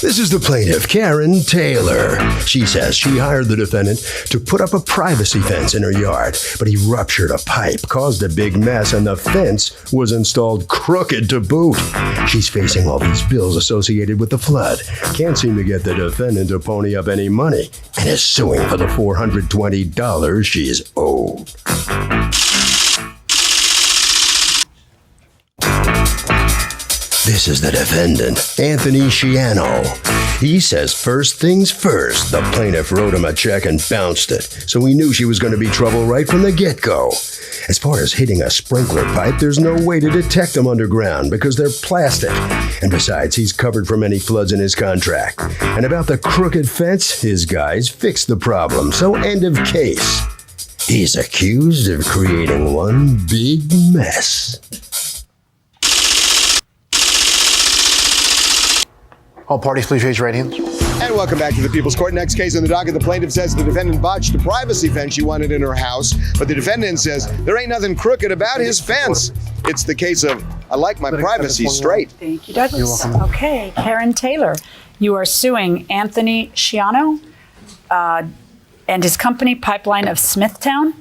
This is the plaintiff, Karen Taylor. She says she hired the defendant to put up a privacy fence in her yard, but he ruptured a pipe, caused a big mess, and the fence was installed crooked to boot. She's facing all these bills associated with the flood, can't seem to get the defendant to pony up any money, and is suing for the $420 she is owed. This is the defendant, Anthony Shiano. He says first things first, the plaintiff wrote him a check and bounced it, so he knew she was going to be trouble right from the get-go. As far as hitting a sprinkler pipe, there's no way to detect them underground because they're plastic. And besides, he's covered from any floods in his contract. And about the crooked fence, his guys fixed the problem, so end of case. He's accused of creating one big mess. All parties, please raise your right hands. And welcome back to the People's Court. Next case in the docket, the plaintiff says the defendant botched a privacy fence she wanted in her house, but the defendant says there ain't nothing crooked about his fence. It's the case of, I like my privacy straight. Thank you, Douglas. You're welcome. Okay, Karen Taylor, you are suing Anthony Shiano and his company, Pipeline of Smithtown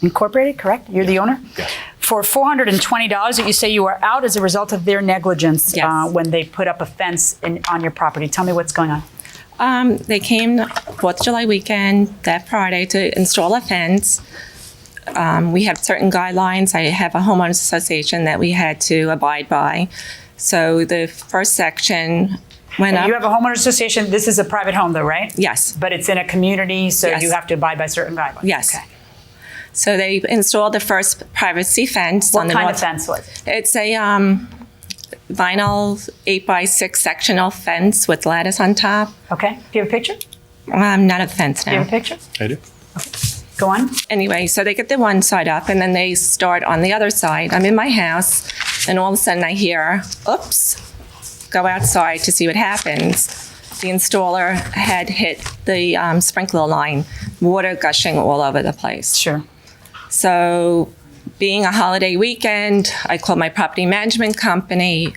Incorporated, correct? You're the owner? Yes. For $420 that you say you are out as a result of their negligence when they put up a fence on your property. Tell me what's going on. They came 4th of July weekend, that Friday, to install a fence. We have certain guidelines. I have a homeowners association that we had to abide by. So the first section went up. You have a homeowners association. This is a private home, though, right? Yes. But it's in a community, so Yes. you have to abide by certain guidelines. Yes. Okay. So they installed the first privacy fence. What on the kind north. of fence was it? It's a vinyl 8x6 sectional fence with lattice on top. Okay. Do you have a picture? Not of the fence Do you now. have a picture? I do. Go on. Anyway, so they get the one side up and then they start on the other side. I'm in my house and all of a sudden I hear, oops, go outside to see what happens. The installer had hit the sprinkler line, water gushing all over the place. Sure. So being a holiday weekend, I called my property management company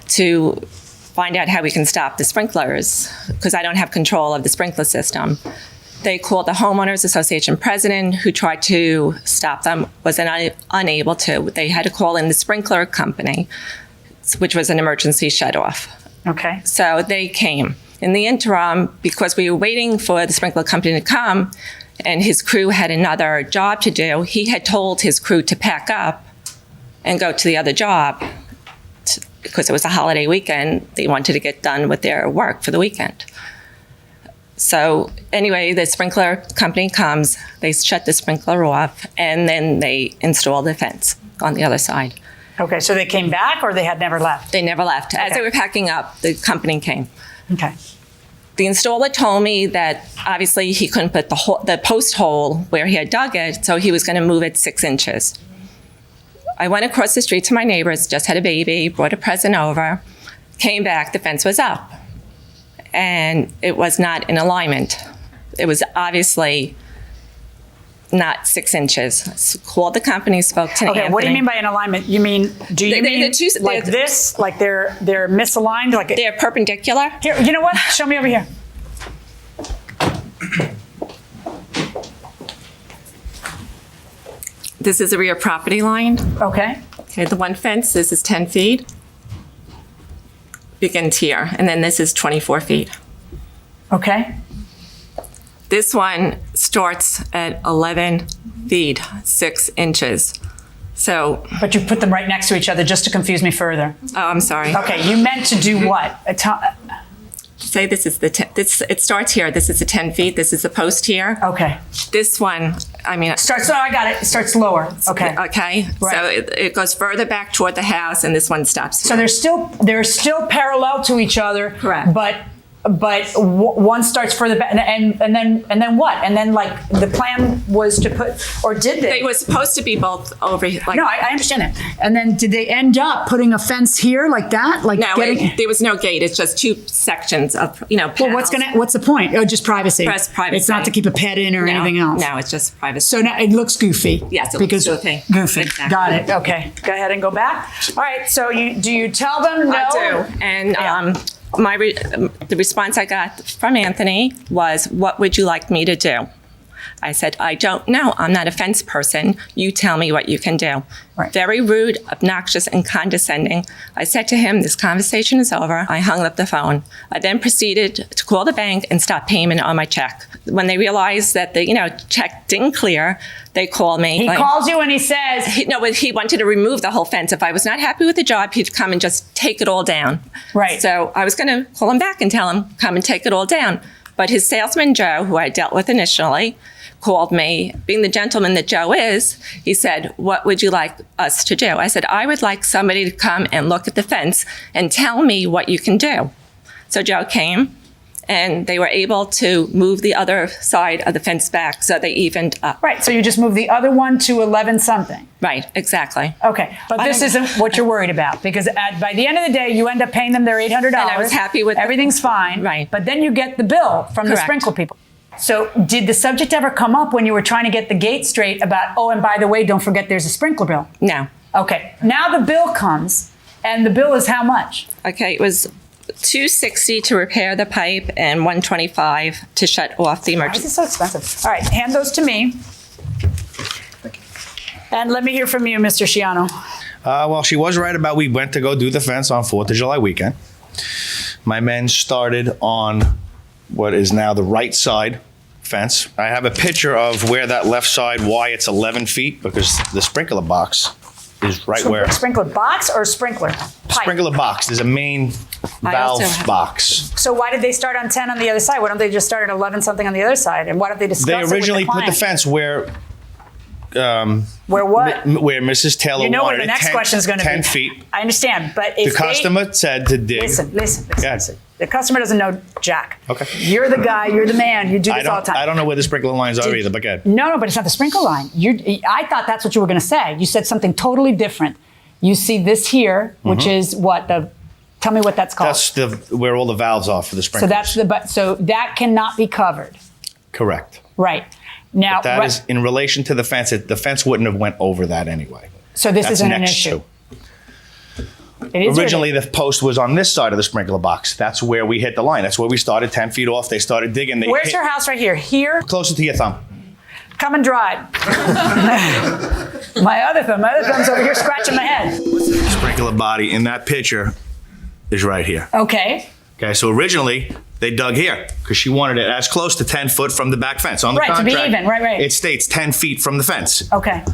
to find out how we can stop the sprinklers because I don't have control of the sprinkler system. They called the homeowners association president who tried to stop them, was unable to. They had to call in the sprinkler company, which was an emergency shut-off. Okay. So they came. In the interim, because we were waiting for the sprinkler company to come and his crew had another job to do, he had told his crew to pack up and go to the other job because it was a holiday weekend. They wanted to get done with their work for the weekend. So anyway, the sprinkler company comes, they shut the sprinkler off, and then they install the fence on the other side. Okay, so they came back or they had never left? They never left. As Okay. they were packing up, the company came. Okay. The installer told me that obviously he couldn't put the post hole where he had dug it, so he was going to move it 6 inches. I went across the street to my neighbors, just had a baby, brought a present over, came back, the fence was up. And it was not in alignment. It was obviously not 6 inches. So called the company, spoke to Anthony. Okay, what do you mean by in alignment? You mean, do you mean like they're- this? Like they're misaligned? Like They're perpendicular. Here, you know what? Show me over here. This is the rear property line. Okay. Okay, the one fence, this is 10 feet. Begins here, and then this is 24 feet. Okay. This one starts at 11 feet, 6 inches. So, But you put them right next to each other just to confuse me further. oh, I'm sorry. Okay, you meant to do what? Say this is the, it starts here. This is the 10 feet. This is the post here. Okay. This one, I mean. Starts, no, I got it. It starts lower. Okay. Okay. Right. So it goes further back toward the house and this one stops here. So they're still parallel to each other. Correct. But one starts further back, and then what? And then like the plan was to put, or did they? They were supposed to be both over here. Like, No, I understand that. And then did they end up putting a fence here like that? Like no, there was no gate. It's just 2 sections of, Well, panels. what's the point? Oh, just privacy. Just privacy. It's not to keep a pet in or anything else. No, it's just privacy. So now it looks goofy. Yes, it looks goofy. Goofy. Exactly. Got it. Okay. Go ahead and go back. All right. So do you tell them no? I do. And The response I got from Anthony was, "What would you like me to do?" I said, "I don't know. I'm not a fence person. You tell me what you can do." Right. Very rude, obnoxious, and condescending. I said to him, "This conversation is over." I hung up the phone. I then proceeded to call the bank and stop payment on my check. When they realized that the check didn't clear, they called me. He calls you and he says, he wanted to remove the whole fence. If I was not happy with the job, he'd come and just take it all down. Right. So I was going to call him back and tell him, come and take it all down. But his salesman, Joe, who I dealt with initially, called me. Being the gentleman that Joe is, he said, "What would you like us to do?" I said, "I would like somebody to come and look at the fence and tell me what you can do." So Joe came, and they were able to move the other side of the fence back, so they evened up. right, so you just moved the other one to 11 something. Right, exactly. Okay, but this isn't what you're worried about, because by the end of the day, you end up paying them their $800. And I was happy with everything's fine. Right. But then you get the bill from the Correct. sprinkler people. So did the subject ever come up when you were trying to get the gate straight about, oh, and by the way, don't forget there's a sprinkler bill? No. Okay, now the bill comes, and the bill is how much? Okay, it was $260 to repair the pipe and $125 to shut off the Why is emergency. it so expensive? All right, hand those to me. And let me hear from you, Mr. Shiano. Well, she was right about we went to go do the fence on 4th of July weekend. My men started on what is now the right side fence. I have a picture of where that left side, why it's 11 feet, because the sprinkler box is right where. Sprinkler box or sprinkler pipe? Sprinkler box, there's a main valve have- box. So why did they start on 10 on the other side? Why don't they just start at 11 something on the other side? And why don't they discuss They it with originally the put the client? fence where Where what? where Mrs. Taylor You know what wanted the it next 10, question is going to be. 10 feet. I understand, but if The customer said to dig. Listen. The customer doesn't know Jack. Okay. You're the guy. You're the man. You do this all the time. I don't know where the sprinkler lines are either, but go ahead. No, but it's not the sprinkler line. I thought that's what you were going to say. You said something totally different. You see this here, which is what the. Tell me what that's called. That's where all the valves are for the so sprinklers. so that cannot be covered. Correct. Right. Now That is in relation to the fence. The fence wouldn't have went over that anyway. so this That's isn't an next issue. to. It is or it Originally, isn't? the post was on this side of the sprinkler box. That's where we hit the line. That's where we started 10 feet off. They started digging. They Where's hit your house right here? Here? closer to your thumb. Come and drive. my other thumb's over here scratching my head. Sprinkler body in that picture is right here. Okay. Okay, so originally they dug here because she wanted it as close to 10 foot from the back fence. On the Right, to be contract, even. Right. It states 10 feet from the fence. Okay.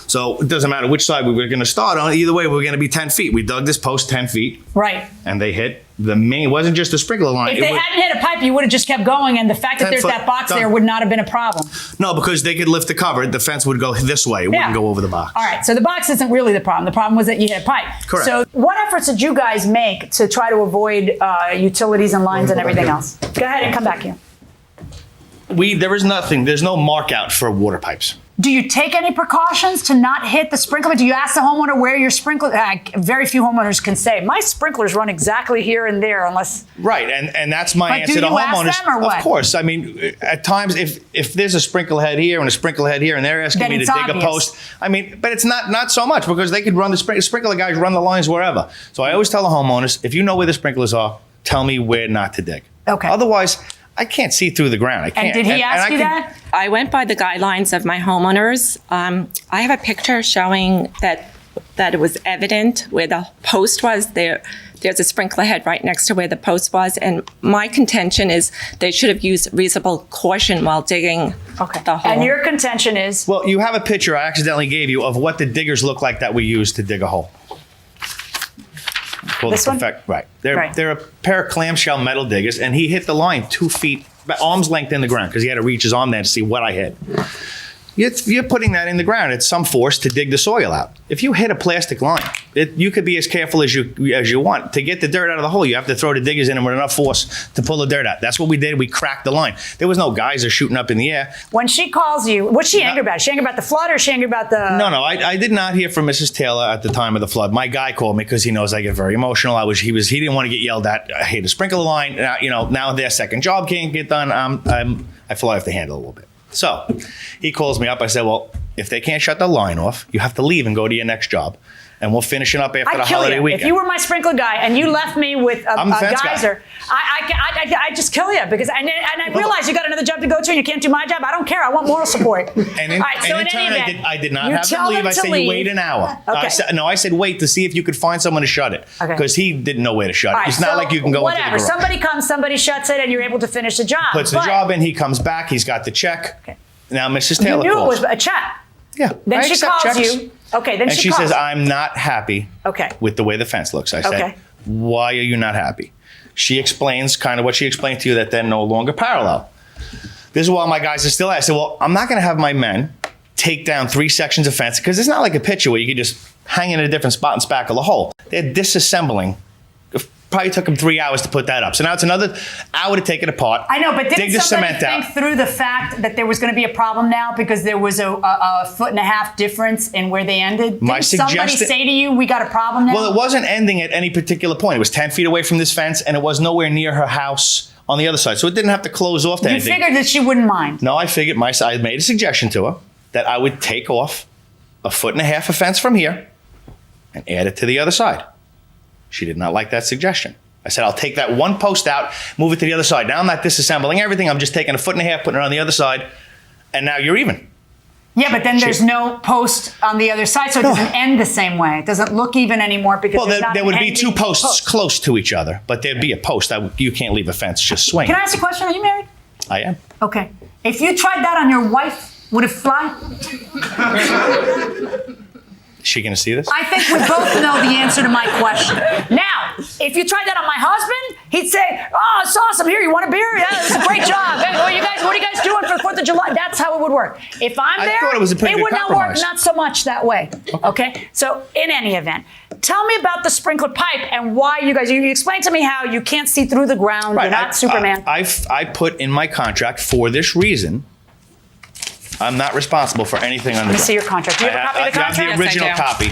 So it doesn't matter which side we were going to start on. Either way, we were going to be 10 feet. We dug this post 10 feet, Right. and they hit the main. It wasn't just the sprinkler line. If they hadn't hit a pipe, you would have just kept going, and the fact that 10 there's foot, that box done. there would not have been a problem. No, because they could lift the cover. The fence would go this way. It Yeah. wouldn't go over the box. All right, so the box isn't really the problem. The problem was that you hit a pipe. Correct. So what efforts did you guys make to try to avoid utilities and lines and everything else? Go ahead and come back here. There is nothing. There's no mark out for water pipes. Do you take any precautions to not hit the sprinkler? Do you ask the homeowner where your sprinkler? Very few homeowners can say, my sprinklers run exactly here and there, unless. Right, and that's my But answer do to you ask homeowners. them or what? Of course. I mean, at times, if there's a sprinkler head here and a sprinkler head here, and they're asking Then me to it's dig obvious. a post, I mean, but it's not so much because they could run the sprinkler guys run the lines wherever. So I always tell the homeowners, if you know where the sprinklers are, tell me where not to dig. Okay. Otherwise, I can't see through the ground. I can't. And did he ask I you can- that? I went by the guidelines of my homeowners. I have a picture showing that it was evident where the post was. There's a sprinkler head right next to where the post was. And my contention is they should have used reasonable caution while digging the hole. And your contention is? Well, you have a picture I accidentally gave you of what the diggers look like that we use to dig a hole. Called This the one? Right. Right. They're a pair of clamshell metal diggers, and he hit the line 2 feet, about arm's length in the ground, because he had to reach his arm there to see what I hit. You're putting that in the ground at some force to dig the soil out. If you hit a plastic line, you could be as careful as you want. To get the dirt out of the hole, you have to throw the diggers in with enough force to pull the dirt out. That's what we did. We cracked the line. There was no geyser shooting up in the air. When she calls you, what's she angry about? Is she angry about the flood or is she angry about the... No, I did not hear from Mrs. Taylor at the time of the flood. My guy called me because he knows I get very emotional. He didn't want to get yelled at. I hate a sprinkler line. Now their second job can't get done. I fly off the handle a little bit. So he calls me up. I said, well, if they can't shut the line off, you have to leave and go to your next job. and we'll finish it up after the I'd kill holiday you. weekend. If you were my sprinkler guy and you left me with a I'm the fence guy. geyser, I'd just kill you because and I realize you got another job to go to and you can't do my job. I don't care. I want moral support. And in, All right, so and in turn, any event, I did not you have tell them leave. them I to said, leave. you wait an hour. Okay. I said, wait to see if you could find someone to shut it. Okay. Because he didn't know where to shut it. All right, It's not so like you can go whatever. into the garage. Somebody comes, somebody shuts it, and you're able to finish the job. Puts the But job in, he comes back, he's got the check. Okay. Now Mrs. You Taylor knew calls. it was a check. Yeah. Then I she accept calls checks. you. Okay, then And she calls. says, I'm not happy Okay. with the way the fence looks. I said, Okay. why are you not happy? She explains kind of what she explained to you that they're no longer parallel. This is why my guys are still at. I said, well, I'm not going to have my men take down 3 sections of fence because it's not like a picture where you can just hang in a different spot and spackle a hole. They're disassembling. It probably took them 3 hours to put that up. So now it's another hour to take it apart. I know, but dig didn't the somebody cement think out. through the fact that there was going to be a problem now because there was a 1.5 foot difference in where they ended? My Didn't somebody suggestion- say to you, we got a problem now? Well, it wasn't ending at any particular point. It was 10 feet away from this fence, and it was nowhere near her house on the other side. So it didn't have to close off to You anything. figured that she wouldn't mind. No, I figured I made a suggestion to her that I would take off 1.5 feet of fence from here and add it to the other side. She did not like that suggestion. I said, I'll take that one post out, move it to the other side. Now I'm not disassembling everything. I'm just taking 1.5 feet, putting it on the other side, and now you're even. Yeah, but then there's no post on the other side, so it doesn't end the same way. It doesn't look even anymore because Well, there's not there an would be ending 2 posts post. close to each other, but there'd be a post. You can't leave a fence just swinging. Can I ask you a question? Are you married? I am. Okay. If you tried that on your wife, would it fly? Is she going to see this? I think we both know the answer to my question. Now, if you tried that on my husband, he'd say, "Oh, it's awesome. Here, you want a beer? Yeah, it's a great job. Hey, what are you guys doing for the 4th of July?" That's how it would work. If I'm I there, thought it was a pretty good would not work, compromise. not so much that way. Okay? So, in any event, tell me about the sprinkler pipe and why you guys, you explained to me how you can't see through the ground. You're not Superman. I put in my contract for this reason. I'm not responsible for anything on the. Let me see your contract. Do you have a copy of the I have contract? the original Yes, I copy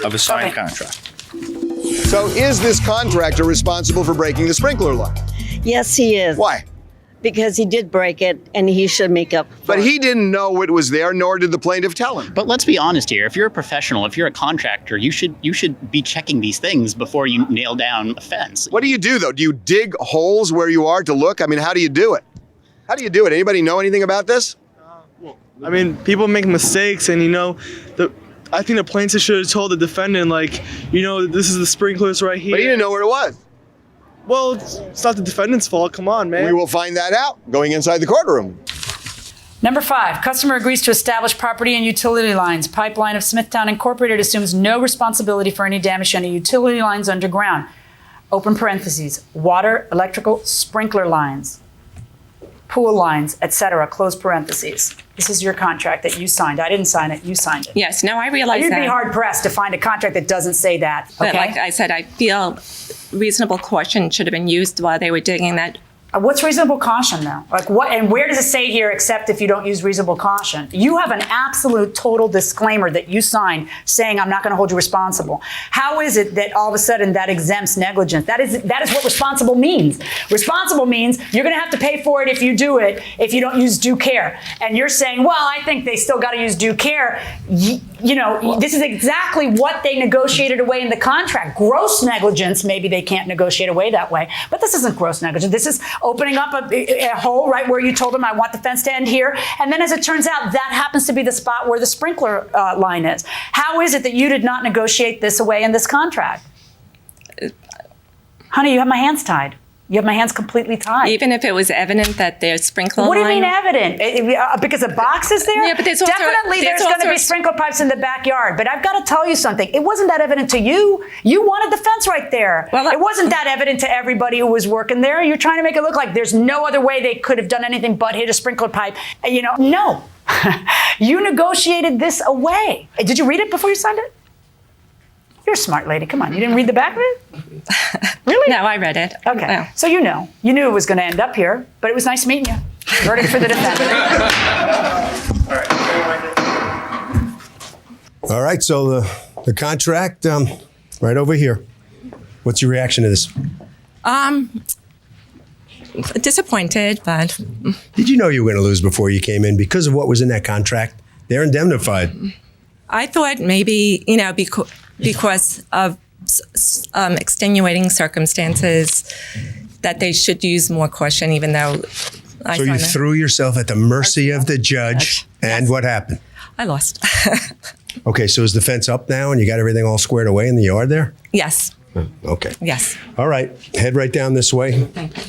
of a signed Okay. contract. So is this contractor responsible for breaking the sprinkler line? Yes, he is. Why? Because he did break it, and he should make up for But it. he didn't know it was there, nor did the plaintiff tell him. But let's be honest here. If you're a professional, if you're a contractor, you should be checking these things before you nail down a fence. What do you do, though? Do you dig holes where you are to look? I mean, how do you do it? How do you do it? Anybody know anything about this? I mean, people make mistakes, and I think the plaintiff should have told the defendant, like, this is the sprinklers right here. But he didn't know where it was. Well, it's not the defendant's fault. Come on, man. We will find that out going inside the courtroom. Number 5, customer agrees to establish property and utility lines. Pipeline of Smithtown Incorporated assumes no responsibility for any damage to any utility lines underground. Open parentheses, water, electrical, sprinkler lines, pool lines, etc., close parentheses. This is your contract that you signed. I didn't sign it, you signed it. Yes, now I realize You'd that. be hard pressed to find a contract that doesn't say that, But okay? like I said, I feel reasonable caution should have been used while they were digging that. What's reasonable caution, though? Like what? And where does it say here, except if you don't use reasonable caution? You have an absolute total disclaimer that you signed saying, "I'm not going to hold you responsible." How is it that all of a sudden that exempts negligence? That is what responsible means. Responsible means you're going to have to pay for it if you do it, if you don't use due care. And you're saying, "Well, I think they still got to use due care." This is exactly what they negotiated away in the contract. Gross negligence, maybe they can't negotiate away that way, but this isn't gross negligence. This is opening up a hole right where you told them, "I want the fence to end here." And then as it turns out, that happens to be the spot where the sprinkler line is. How is it that you did not negotiate this away in this contract? Honey, you have my hands tied. You have my hands completely tied. Even if it was evident that their sprinkler What do you line. mean evident? Because the box is there? Yeah, but there's also- Definitely there's there's going to also be a- sprinkler pipes in the backyard. But I've got to tell you something. It wasn't that evident to you. You wanted the fence right there. Well, it wasn't that evident to everybody who was working there. You're trying to make it look like there's no other way they could have done anything but hit a sprinkler pipe. No. You negotiated this away. Did you read it before you signed it? You're a smart lady. Come on. You didn't read the back of it? Really? No, I read it. Okay. Well, So you knew it was going to end up here, but it was nice meeting you. Verdict for the defendant. All right, so the contract, right over here. What's your reaction to this? disappointed, but Did you know you were going to lose before you came in because of what was in that contract? They're indemnified. I thought maybe, because of extenuating circumstances, that they should use more caution, even though So you threw yourself at the mercy of the judge, and what happened? I lost. Okay, so is the fence up now and you got everything all squared away in the yard there? Yes. Okay. Yes. All right, head right down this way. Thank you.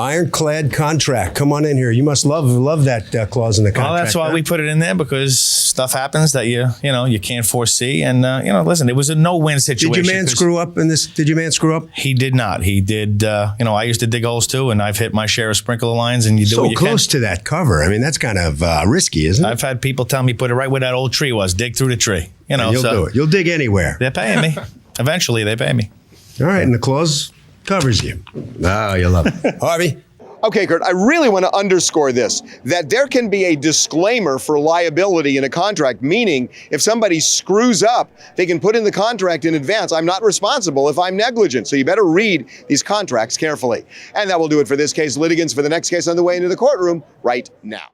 Ironclad contract. Come on in here. You must love that clause in the contract. Well, that's why we put it in there, because stuff happens that you can't foresee. And listen, it was a no-win situation. Did your man screw up in this? Did your man screw up? He did not. He did. I used to dig holes too, and I've hit my share of sprinkler lines. And you do so what you close can. to that cover. I mean, that's kind of risky, isn't it? I've had people tell me put it right where that old tree was. Dig through the tree. You'll do it. You'll dig anywhere. They're paying me. Eventually, they pay me. All right, and the clause covers you. Oh, you love it, Harvey. Okay, Kurt, I really want to underscore this, that there can be a disclaimer for liability in a contract, meaning if somebody screws up, they can put in the contract in advance, I'm not responsible if I'm negligent. So you better read these contracts carefully. And that will do it for this case. Litigants for the next case on the way into the courtroom right now.